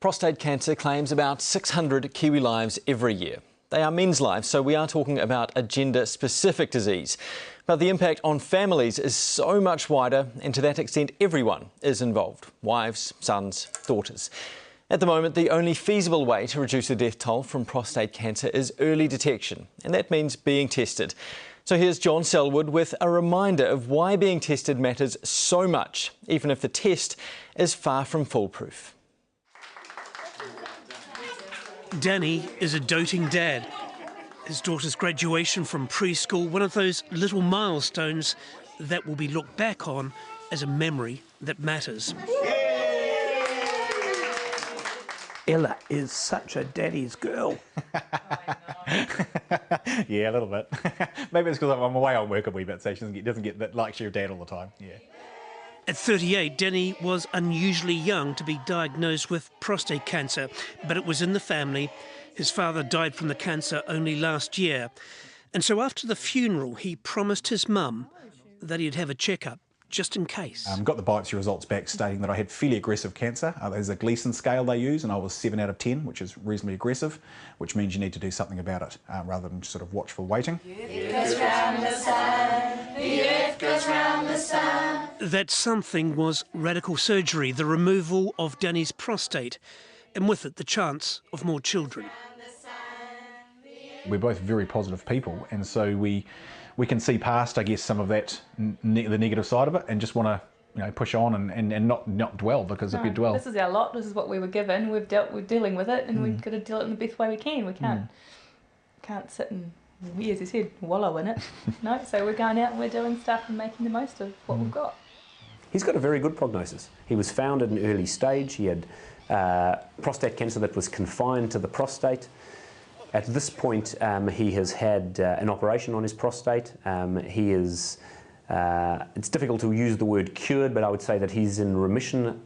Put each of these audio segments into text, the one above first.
Prostate cancer claims about 600 Kiwi lives every year. They are men's lives, so we are talking about a gender-specific disease. But the impact on families is so much wider, and to that extent everyone is involved. Wives, sons, daughters. At the moment, the only feasible way to reduce the death toll from prostate cancer is early detection, and that means being tested. So here's John Selwood with a reminder of why being tested matters so much, even if the test is far from foolproof. Danny is a doting dad. His daughter's graduation from preschool, one of those little milestones that will be looked back on as a memory that matters. Ella is such a daddy's girl. Yeah, a little bit. Maybe it's because I'm away on work a wee bit, so she doesn't get that luxury of dad all the time. Yeah. At 38, Danny was unusually young to be diagnosed with prostate cancer, but it was in the family. His father died from the cancer only last year. And so after the funeral, he promised his mum that he'd have a checkup, just in case. Got the biopsy results back stating that I had fairly aggressive cancer. There's a Gleason scale they use, and I was 7 out of 10, which is reasonably aggressive, which means you need to do something about it, rather than sort of watchful waiting. That something was radical surgery, the removal of Danny's prostate, and with it the chance of more children. We're both very positive people, and so we can see past, I guess, some of that, the negative side of it, and just want to, push on and not dwell, because if we dwell... This is our lot, this is what we were given, we're dealing with it, and we've got to deal it in the best way we can. We can't sit and, as you said, wallow in it. No, so we're going out and we're doing stuff and making the most of what we've got. He's got a very good prognosis. He was found at an early stage. He had prostate cancer that was confined to the prostate. At this point, he has had an operation on his prostate. It's difficult to use the word cured, but I would say that he's in remission.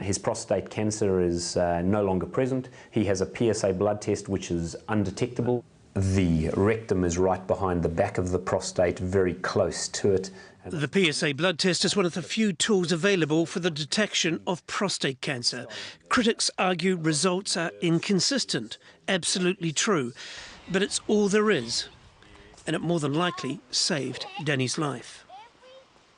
His prostate cancer is no longer present. He has a PSA blood test which is undetectable. The rectum is right behind the back of the prostate, very close to it. The PSA blood test is one of the few tools available for the detection of prostate cancer. Critics argue results are inconsistent. Absolutely true. But it's all there is. And it more than likely saved Danny's life.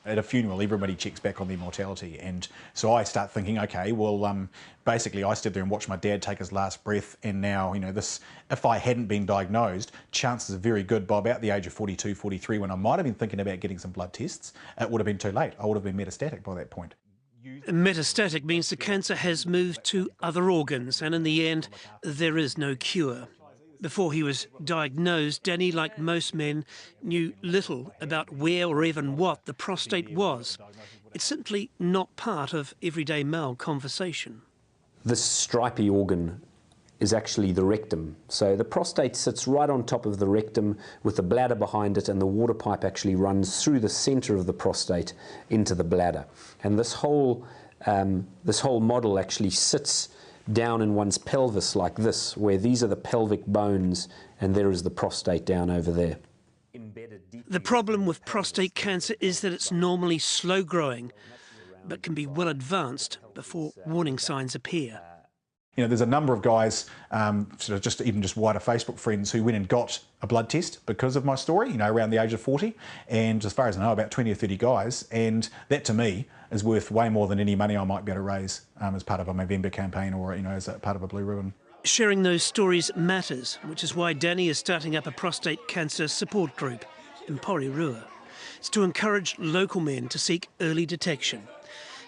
At a funeral, everybody checks back on their mortality, and so I start thinking, okay, well, basically I stood there and watched my dad take his last breath, and now, this, if I hadn't been diagnosed, chances are very good by about the age of 42, 43, when I might have been thinking about getting some blood tests, it would have been too late. I would have been metastatic by that point. Metastatic means the cancer has moved to other organs, and in the end, there is no cure. Before he was diagnosed, Danny, like most men, knew little about where or even what the prostate was. It's simply not part of everyday male conversation. This stripy organ is actually the rectum. So the prostate sits right on top of the rectum with the bladder behind it, and the water pipe actually runs through the centre of the prostate into the bladder. And this whole model actually sits down in one's pelvis like this, where these are the pelvic bones and there is the prostate down over there. The problem with prostate cancer is that it's normally slow growing, but can be well advanced before warning signs appear. There's a number of guys, sort of just wider Facebook friends, who went and got a blood test because of my story, around the age of 40. And as far as I know, about 20 or 30 guys. And that, to me, is worth way more than any money I might be able to raise as part of a Movember campaign, or, as a part of a Blue Ribbon. Sharing those stories matters, which is why Danny is starting up a prostate cancer support group in Porirua. It's to encourage local men to seek early detection,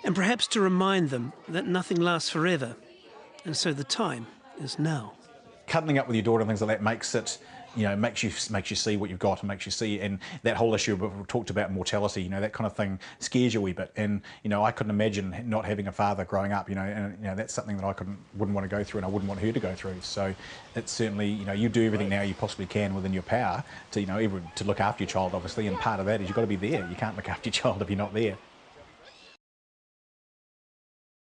and perhaps to remind them that nothing lasts forever. And so the time is now. Cuddling up with your daughter and things like that makes it, makes you see what you've got, and makes you see, and that whole issue we talked about mortality, that kind of thing scares you a wee bit. And I couldn't imagine not having a father growing up, and that's something that I wouldn't want to go through, and I wouldn't want her to go through. So it's certainly, you do everything now you possibly can within your power to, to look after your child, obviously, and part of that is you've got to be there. You can't look after your child if you're not there.